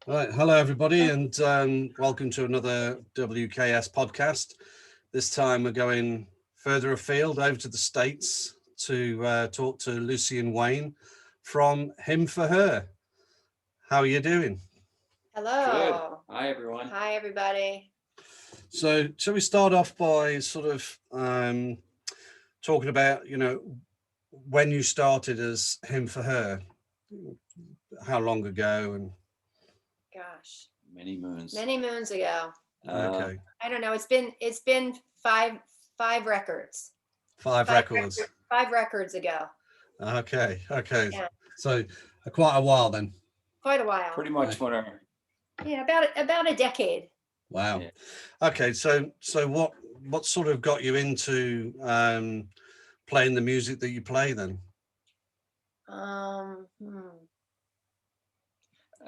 Right, hello everybody, and welcome to another WKS podcast. This time we're going further afield, over to the States, to talk to Lucy and Wayne from Him for Her. How are you doing? Good. Hello. Hi, everyone. Hi, everybody. So, shall we start off by sort of talking about, when you started as Him for Her, how long ago, and Gosh, Many moons. many moons ago. okay, I don't know. It's been five records. five records. 5 records ago. Okay, Yeah, so quite a while then. quite a while. Pretty much when our Yeah, about a decade. Wow. Yeah. Okay, so what sort of got you into playing the music that you play then? Um, hmm,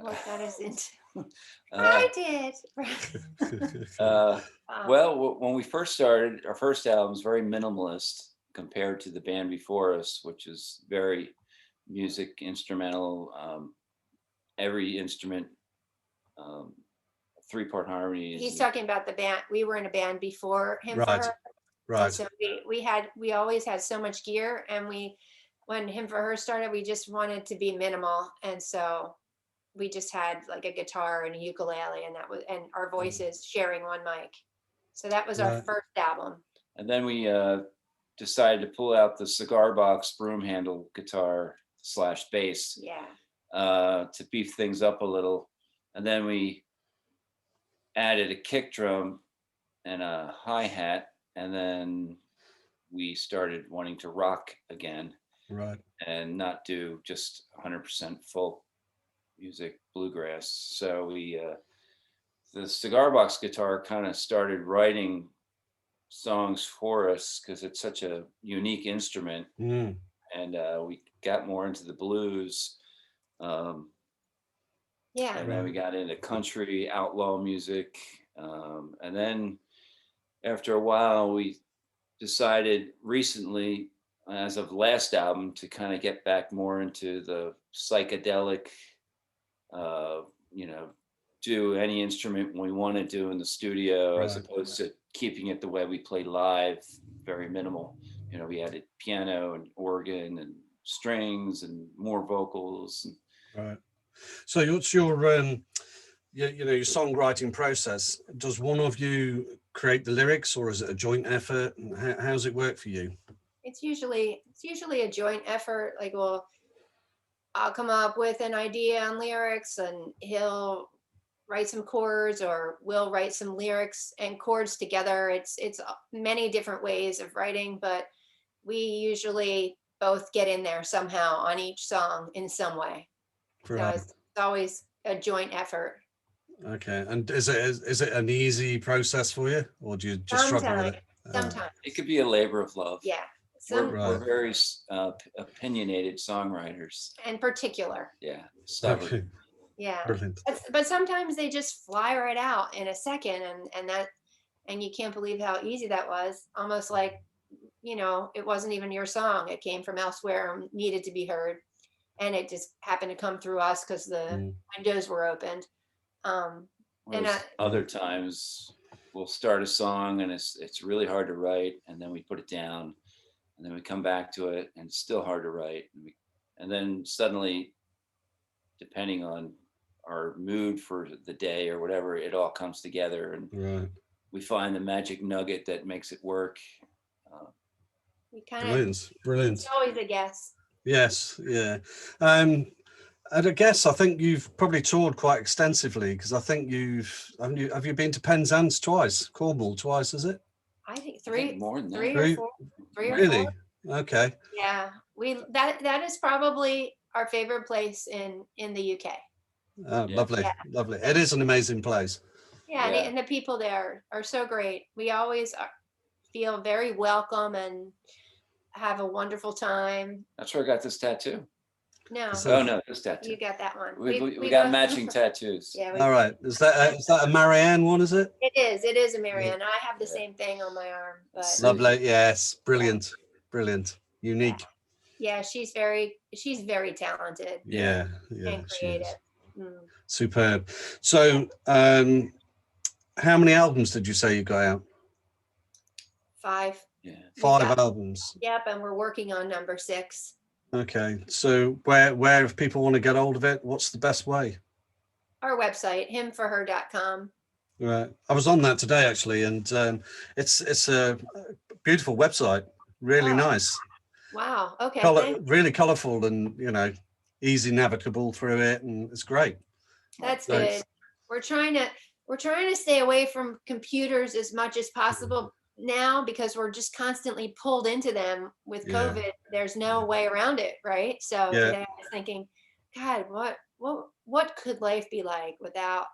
what got us into? uh, I did. uh, Um, well, when we first started, our first album was very minimalist compared to the band before us, which is very music instrumental. Every instrument, um, three-part harmonies. he's talking about the band. We were in a band before Him for Right, Her. And right. so we always had so much gear, and when Him for Her started, we just wanted to be minimal, and so we just had like a guitar and a ukulele, and our voices sharing one mic. So that was our Right. first album. And then we decided to pull out the cigar box broom handle guitar / bass Yeah. to beef things up a little. And then we added a kick drum and a hi-hat, and then we started wanting to rock again Right. and not do just 100% folk music, bluegrass. So we the cigar box guitar kind of started writing songs for us because it's such a unique instrument, Mm, and we got more into the blues. Um, Yeah. and then we got into country outlaw music, and then after a while we decided recently, as of last album, to kind of get back more into the psychedelic, uh, you know, do any instrument we want to do in the studio as right. opposed to keeping it the way we play live, very minimal. We added piano and organ and strings and more vocals. Right. So what's your your songwriting process? Does one of you create the lyrics, or is it a joint effort? And how's it work for you? It's usually a joint effort. Like, well, I'll come up with an idea on lyrics, and he'll write some chords, or we'll write some lyrics and chords together. It's many different ways of writing, but we usually both get in there somehow on each song in some way. So Right. it's always a joint effort. Okay. And is it an easy process for you, or do you just struggle with Sometimes, it? sometimes, It could be a labor of love. yeah. We're Right. very opinionated songwriters. In particular, Yeah, stubborn. Okay. yeah. Brilliant. But sometimes they just fly right out in a second, and you can't believe how easy that was. Almost like, it wasn't even your song. It came from elsewhere and needed to be heard, and it just happened to come through us because the Mm, windows were opened. Um, and Whereas other times we'll start a song and it's really hard to write, and then we put it down, and then we come back to it and it's still hard to write, and then suddenly, depending on our mood for the day or whatever, it all comes together and right. we find the magic nugget that makes it work. Uh, we kind of Brilliant. It's Brilliant. always a guess. Yes. Yeah. Um, and I guess I think you've probably toured quite extensively, because I think have you been to Penzance twice, Cornwall twice, is it? I think I think more than three that. or Three? four, three or Really? four. Okay. Yeah, that is probably our favorite place in the UK. Oh, Yeah. lovely, Yeah, lovely. yeah, It is an amazing place. yeah. And, Yeah. and the people there are so great. We always feel very welcome and have a wonderful time. That's where I got this tattoo. No, So, Oh no, this tattoo. you got that one. We got matching tattoos. Yeah, all right. Is that a Marianne one? Is it? it is a Marianne. I have the Yeah. same thing on my arm, but Susan. Lovely. Yes. Brilliant. Brilliant. Unique. yeah, she's very talented Yeah. Yeah. and She is. creative. Superb. So, how many albums did you say you got out? 5. Yeah. 5 albums. Yep, and we're working on number 6. Okay. So, where if people want to get hold of it, what's the best way? Our website, himforher.com. Right. I was on that today actually, and it's a beautiful website. Really nice. Wow. Okay. Really colorful, and easy navigable through it, and it's great. That's good. We're trying to stay away from computers as much as possible now, because we're just constantly pulled into them with COVID. There's no way around it, right? So today I was thinking, God, what could life be like without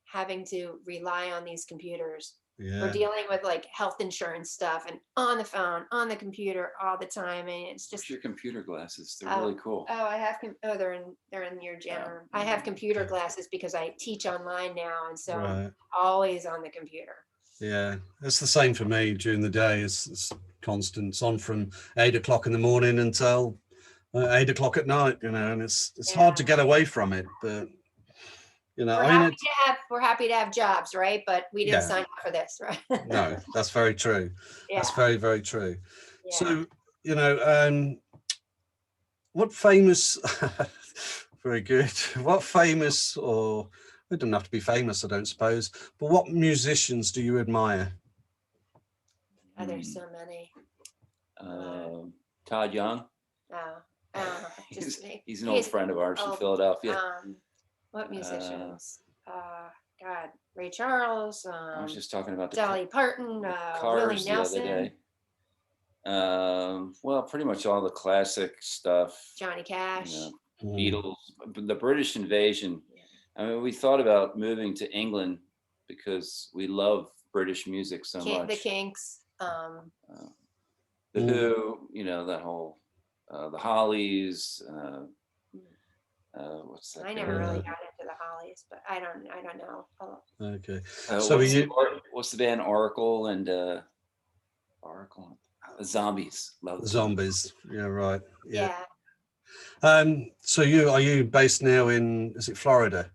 having to rely on these computers? We're dealing with like health insurance stuff and on the phone, on the computer all the time, and it's just. What's your computer glasses? They're really cool. Oh, I have. They're in your gym. I have computer glasses because I teach online now, and so I'm always on the computer. Yeah, it's the same for me during the day. It's constant. It's on from 8 o'clock in the morning until 8 o'clock at night. And it's hard to get away from it, but. We're happy to have jobs, right? But we didn't sign up for this, right? No, that's very true. That's very, very true. Yeah. So, what famous, very good. What famous, or it doesn't have to be famous, I don't suppose, but what musicians do you admire? Oh, there's so many. Todd Young. He's an old friend of ours in Philadelphia. What musicians? God, Ray Charles. I was just talking about Dolly Parton, Willie Nelson. The other day. Well, pretty much all the classic stuff. Johnny Cash. Beatles. The British invasion. I mean, we thought about moving to England because we love British music so much. The Kinks. The Who. That whole the Hollies. What's that? I never really got into the Hollies, but I don't know. Okay. So what's the band Oracle and Zombies? Love the Zombies. Yeah, right. Yeah. So are you based now in, is it Florida?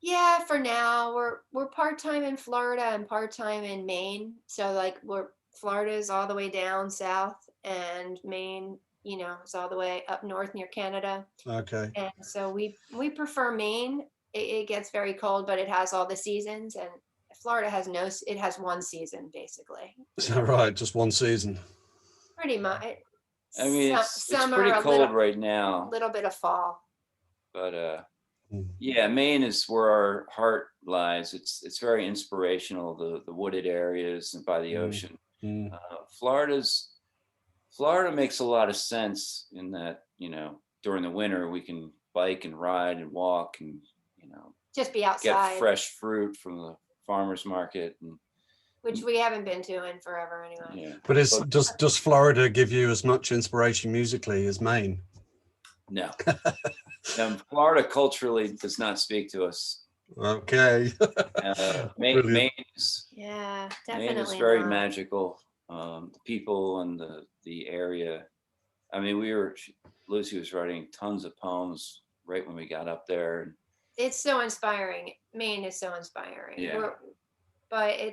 Yeah, for now we're part-time in Florida and part-time in Maine. So like Florida is all the way down south, and Maine, it's all the way up north near Canada. Okay. And so we prefer Maine. It gets very cold, but it has all the seasons, and Florida has it has one season basically. Is that right? Just one season? Pretty much. I mean, it's pretty cold right now. A little bit of fall. But Maine is where our heart lies. It's very inspirational. The wooded areas and by the ocean. Florida makes a lot of sense in that, during the winter we can bike and ride and walk and, just be outside. Get fresh fruit from the farmer's market. Which we haven't been to in forever anyway. Yeah. But does Florida give you as much inspiration musically as Maine? No. Florida culturally does not speak to us. Okay. Maine is, definitely. Maine is very magical. The people and the area. I mean, Lucy was writing tons of poems right when we got up there. It's so inspiring. Maine is so inspiring. Yeah. But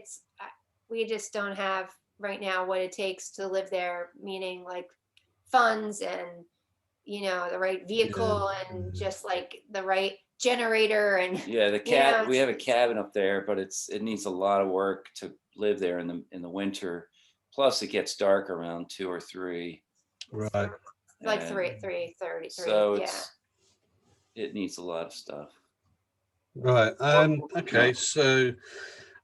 we just don't have right now what it takes to live there, meaning like funds and, the right vehicle and just like the right generator and we have a cabin up there, but it needs a lot of work to live there in the winter. Plus, it gets dark around 2 or 3. Right. Like 3:30. So it needs a lot of stuff. Right. Okay. So,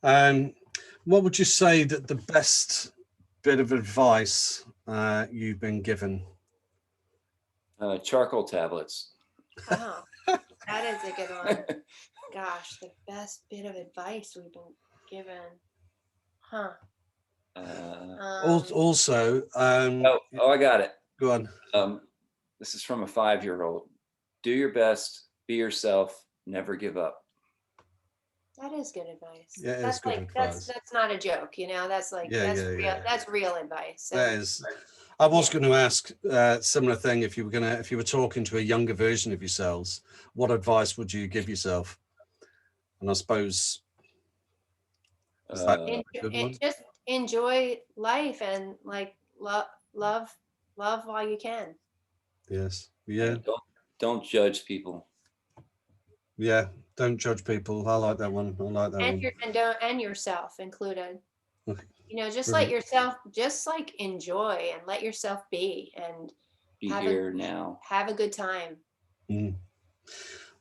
what would you say that the best bit of advice you've been given? Charcoal tablets. Oh, that is a good one. Gosh, the best bit of advice we've been given. Huh. Also, I got it. Go on. This is from a 5-year-old. Do your best, be yourself, never give up. That is good advice. Yeah, That's it's good like advice. that's not a joke, That's like Yeah, that's yeah, real. yeah. That's real advice. So, That is. I was yeah. going to ask similar thing. If you were talking to a younger version of yourselves, what advice would you give yourself? And I suppose is that Uh, a good one? Just enjoy life and like love while you can. Yes. Yeah. don't judge people. Yeah. Don't judge people. I like that one. I like that one. And yourself included. Okay, Just let brilliant. yourself just like enjoy and let yourself be and Be have here now. have a good time. Mm.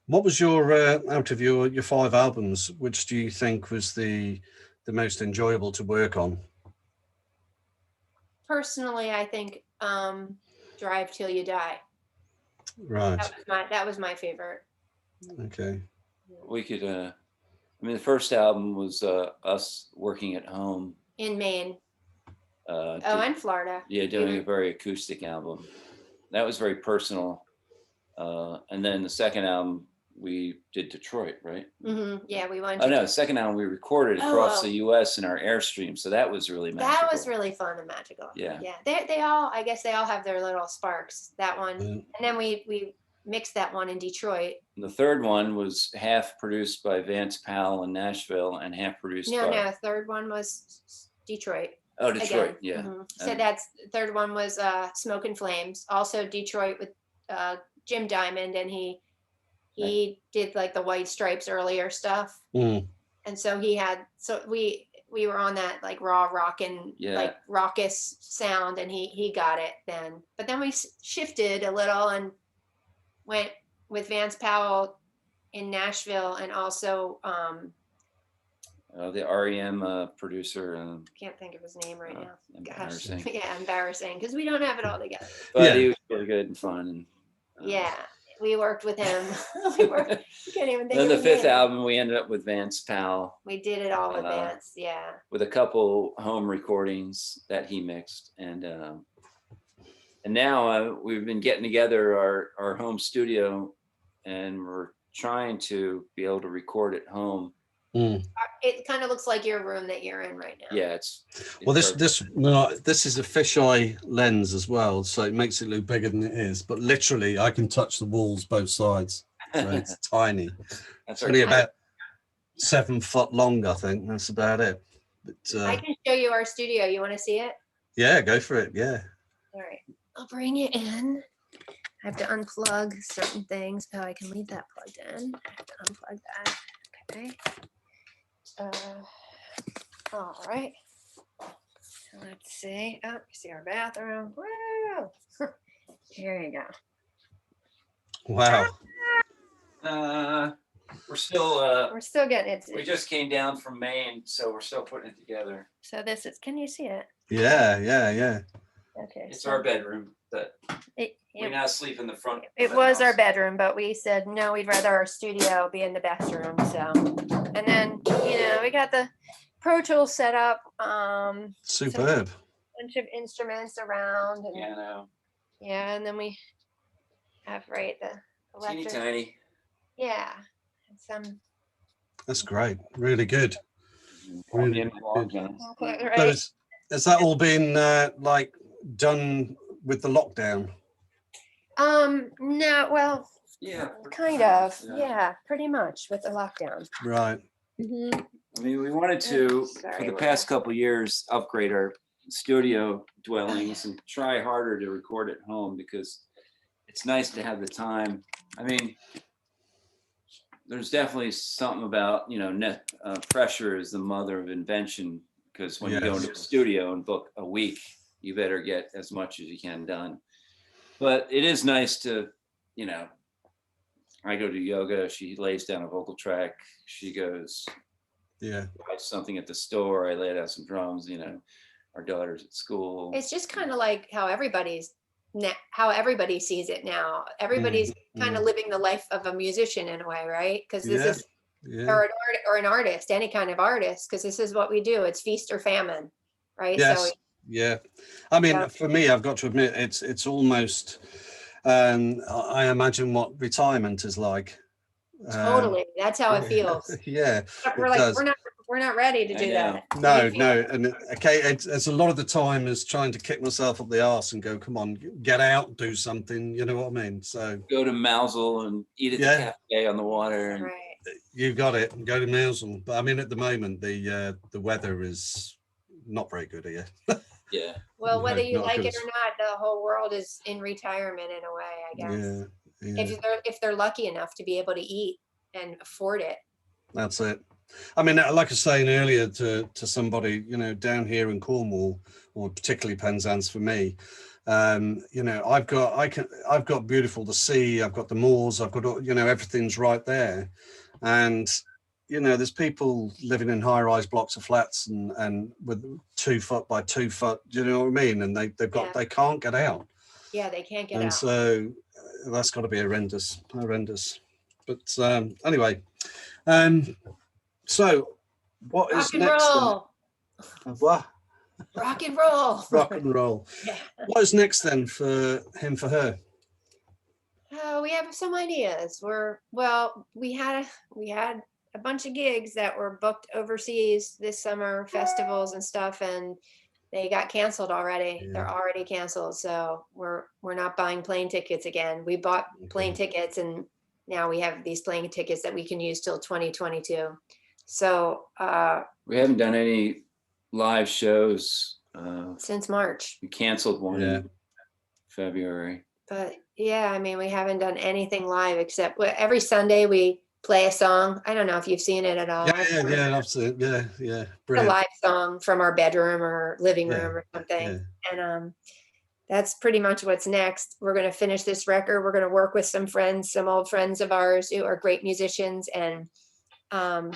What was your out of your 5 albums? Which do you think was the most enjoyable to work on? Personally, I think Drive Till You Die. Right. That was my favorite. Okay. We could. I mean, the first album was us working at home. In Maine. Uh, And Florida. Yeah, doing a very acoustic album. That was very personal. And then the second album we did Detroit, right? Mm-hmm. Yeah, we went. Oh no, the second album we recorded across the U.S. in our Airstream, so that was really magical. That was really fun and magical. Yeah. Yeah. They all, I guess they all have their little sparks. That one, and then we mixed that one in Detroit. And the third one was half produced by Vance Powell in Nashville and half produced by. No, third one was Detroit. Oh, Detroit, again. yeah. Mm-hmm. So that's third one was Smoke and Flames, also Detroit with Jim Diamond, and he did like the White Stripes earlier stuff. Mm. And so we were on that like raw rockin', like raucous sound, and he got it then. But then we shifted a little and went with Vance Powell in Nashville, and also the REM producer. Can't think of his name right now. Embarrassing. Gosh. Yeah, embarrassing because we don't have it all together. But he was really good and fun. And, yeah, we worked with him. We can't even think. Then the the fifth album, we ended up with Vance Powell. We did it all with Vance, yeah. With a couple home recordings that he mixed, and now we've been getting together our home studio, and we're trying to be able to record at home. Mm. It kind of looks like your room that you're in right now. Yeah, it's well, this is a fisheye lens as well, so it makes it look bigger than it is. But literally, I can touch the walls both sides, so it's tiny. It's only about 7 foot long, I think. That's about it. But, I can show you our studio. You want to see it? Yeah, go for it. Yeah. All right, I'll bring it in. I have to unplug certain things. Oh, I can leave that plugged in. I have to unplug that. Okay. All right. Let's see. Oh, you see our bathroom. Woo! Here you go. Wow. We're still getting it. We just came down from Maine, so we're still putting it together. So this is. Can you see it? Yeah. Okay. It's our bedroom, but we now sleep in the front. It was our bedroom, but we said no. We'd rather our studio be in the bathroom. So, and then we got the Pro Tools set up. Superb. Bunch of instruments around. And, piano. Yeah, and then we have the electric. Teeny tiny. Yeah, and some. That's great. Really good. Really good. Right. So has that all been done with the lockdown? No, well, yeah, kind of. Yeah, pretty much with the lockdown. Right. Mm-hmm. I mean, we wanted to, for the past couple of years, upgrade our studio dwellings and try harder to record at home, because it's nice to have the time. I mean, there's definitely something about, pressure is the mother of invention, because when you go into a studio and book a week, you better get as much as you can done. But it is nice to, I go to yoga, she lays down a vocal track, she goes, buy something at the store, I lay down some drums, our daughter's at school. It's just kind of like how everybody sees it now. Everybody's kind of living the life of a musician in a way, right? Because this is, or an artist, any kind of artist, because this is what we do. It's feast or famine, right? Yes. So, yeah. I mean, for me, I've got to admit, it's almost, I imagine what retirement is like. Totally. That's how it feels. Yeah, We're it like, does. we're not ready to I do know. that. No, no, and okay, it's a lot of the time is trying to kick myself up the arse and go, come on, get out, do something. You know what I mean? So Go to Mousel and eat at the cafe on the water. And Right. you got it. Go to Mousel. But I mean, at the moment, the weather is not very good here. yeah. Well, No, whether you not like good it as- or not, the whole world is in retirement in a way, I guess. Yeah, If they're lucky enough to be able to eat and afford it. that's it. I mean, like I was saying earlier to somebody, you know, down here in Cornwall, or particularly Penzance for me, you know, I've got beautiful the sea, I've got the moors, I've got, you know, everything's right there, and you know, there's people living in high-rise blocks of flats and with 2 foot by 2 foot, you know what I mean, and they can't get out. Yeah, they can't get And out. so that's got to be horrendous. But anyway, so what Rock is and next then? roll. What? Rock and roll. Rock and roll. Yeah. What is next then for him, for her? We have some ideas. We had a bunch of gigs that were booked overseas this summer, festivals and stuff, and they got canceled already. Yeah. They're already canceled. So we're not buying plane tickets again. We bought plane tickets, and now we have these plane tickets that we can use till 2022. So We haven't done any live shows. Since March. We canceled one in February. But yeah, I mean, we haven't done anything live except every Sunday we play a song. I don't know if you've seen it at all. Yeah, absolutely. Yeah, A brilliant. live song from our bedroom or living room or something. And that's pretty much what's next. We're going to finish this record. We're going to work with some friends, some old friends of ours who are great musicians, and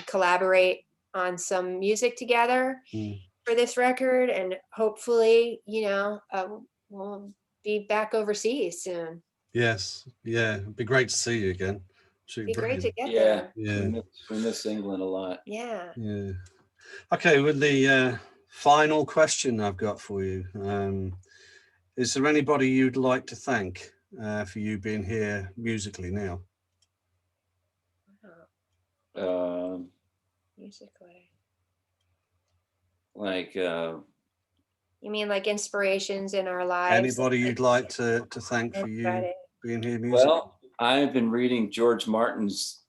collaborate on some music together for this record. And hopefully, you know, we'll be back overseas soon. Yes, yeah, it'd be great to see you again. Be great to get Yeah, there. Yeah, we miss England a lot. Yeah. yeah. Okay, with the final question I've got for you, is there anybody you'd like to thank for you being here musically now? Musically. Like You mean like inspirations in our lives? Anybody you'd like to thank for you being here musically? Well, I've been reading George Martin's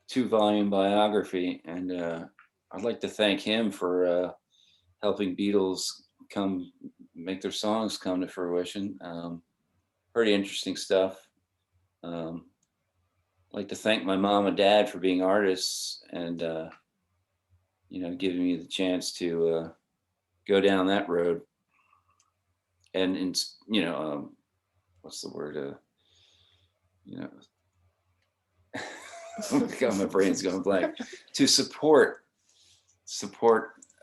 2-volume biography, and I'd like to thank him for helping Beatles make their songs come to fruition. Pretty interesting stuff. I'd like to thank my mom and dad for being artists and you know, giving me the chance to go down that road. And you know, what's the word? You know, God, my brain's going blank. To support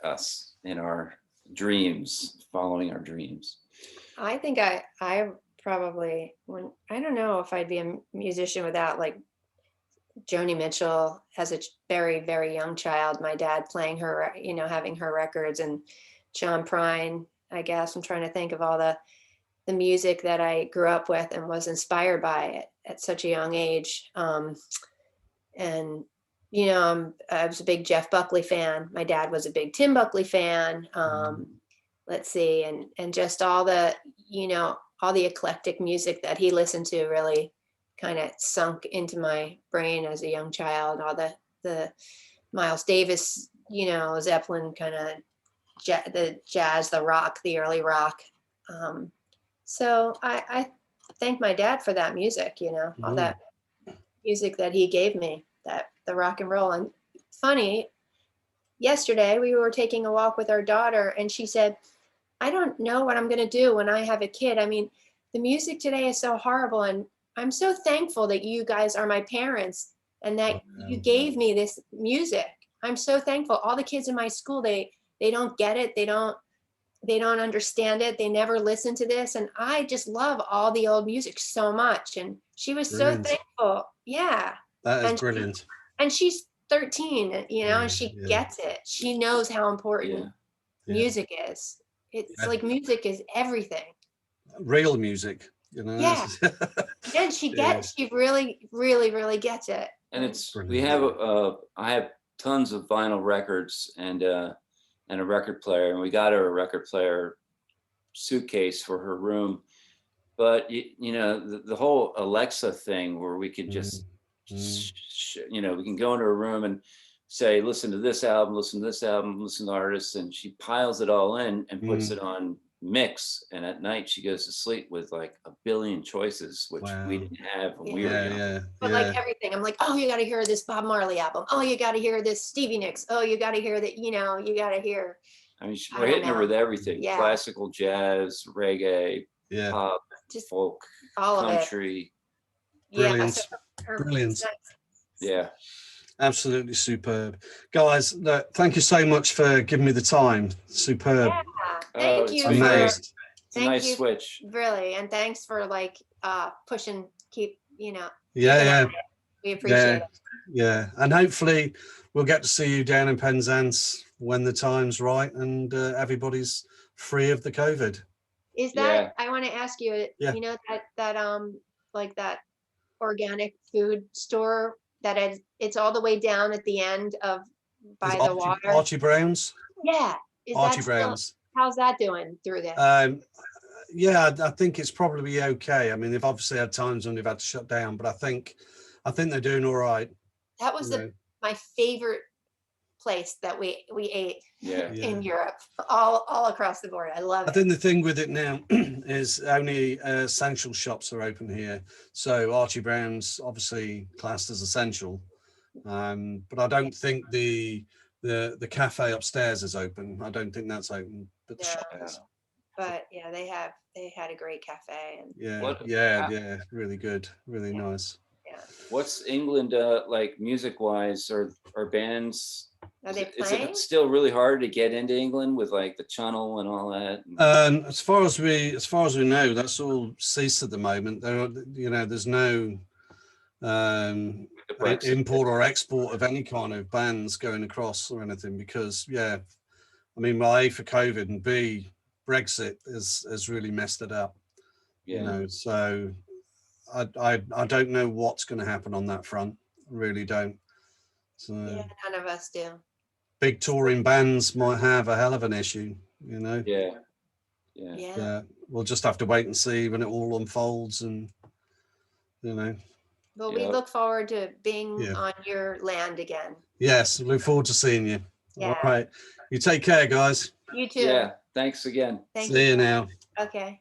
us in our dreams, following our dreams. I think I probably, I don't know if I'd be a musician without like Joni Mitchell as a very, very young child, my dad playing her, you know, having her records, and John Prine, I guess. I'm trying to think of all the music that I grew up with and was inspired by at such a young age. And, you know, I was a big Jeff Buckley fan. My dad was a big Tim Buckley fan. Let's see. And just all the, you know, all the eclectic music that he listened to really kind of sunk into my brain as a young child. All the Miles Davis, you know, Zeppelin kind of the jazz, the rock, the early rock. So I thank my dad for that music, you know, all that music that he gave me, that the rock and roll. And funny, yesterday we were taking a walk with our daughter, and she said, I don't know what I'm going to do when I have a kid. I mean, the music today is so horrible, and I'm so thankful that you guys are my parents and that you gave me this music. I'm so thankful. All the kids in my school, they don't get it. They don't understand it. They never listen to this. And I just love all the old music so much. And she was so thankful. Yeah. That is brilliant. And she's 13, you know, and she gets it. She knows how important music is. It's like music is everything. Real music, you know. Yeah. And she really, really, really gets it. And it's, we Brilliant. have, I have tons of vinyl records and a record player, and we got her a record player suitcase for her room. But you know, the whole Alexa thing where we could just, Mm. you know, we can go into a room and say, listen to this album, listen to this album, listen to artists, and she piles it all in and puts Mm. it on mix. And at night she goes to sleep with like a billion choices, which we Wow. didn't have when we were Yeah, young. yeah, But yeah. like everything, I'm like, oh, you got to hear this Bob Marley album. Oh, you got to hear this Stevie Nicks. Oh, you got to hear that. You know, you got to hear. I mean, I we're don't hitting her know. with everything: Yeah. classical, jazz, reggae, Yeah. pop, Just folk, all of it. country. Yeah. Brilliant. So Brilliant. Yeah. Absolutely superb. Guys, look, thank you so much for giving me the time. Superb. Yeah. Oh, Thank it's you. been For, great. Amazed. It's a thank nice you, switch. really, and thanks for like pushing. Keep you know. Yeah, keeping yeah. at it. We appreciate it. Yeah. And hopefully we'll get to see you down in Penzance when the time's right and everybody's free of the COVID. Is that? Yeah. I want to ask you. Yeah. You know that like that organic food store that it's all the way down at the end of by the water. Archie Brown's. Yeah. Is Archie that still, Brown's. how's that doing through this? Yeah, I think it's probably okay. I mean, they've obviously had times when they've had to shut down, but I think they're doing all right. That was my favorite place that we ate Yeah. in Europe, all across the board. I love I it. think the thing with it now is only essential shops are open here. So Archie Brown's obviously classed as essential, but I don't think the cafe upstairs is open. I don't think that's open, but the No. shop is. But yeah, they had a great cafe and Yeah, really good, really Yeah. nice. yeah. What's England like music wise, or bands? Are they Is playing? it still really hard to get into England with like the Channel and all that? As far as we know, that's all ceased at the moment. There's no The Brexit. import or export of any kind of bands going across or anything because I mean, well, A, for COVID, and B, Brexit has really messed it up. Yeah. So I don't know what's going to happen on that front. I really don't. So Yeah, none of us do. big touring bands might have a hell of an issue, Yeah. Yeah. We'll just have to wait and see when it all unfolds, and But we look forward to being Yeah. on your land again. Yes, look forward to seeing you. Yeah. All right, you take care, guys. You too. Yeah. Thanks again. Thank See you. you now. Okay.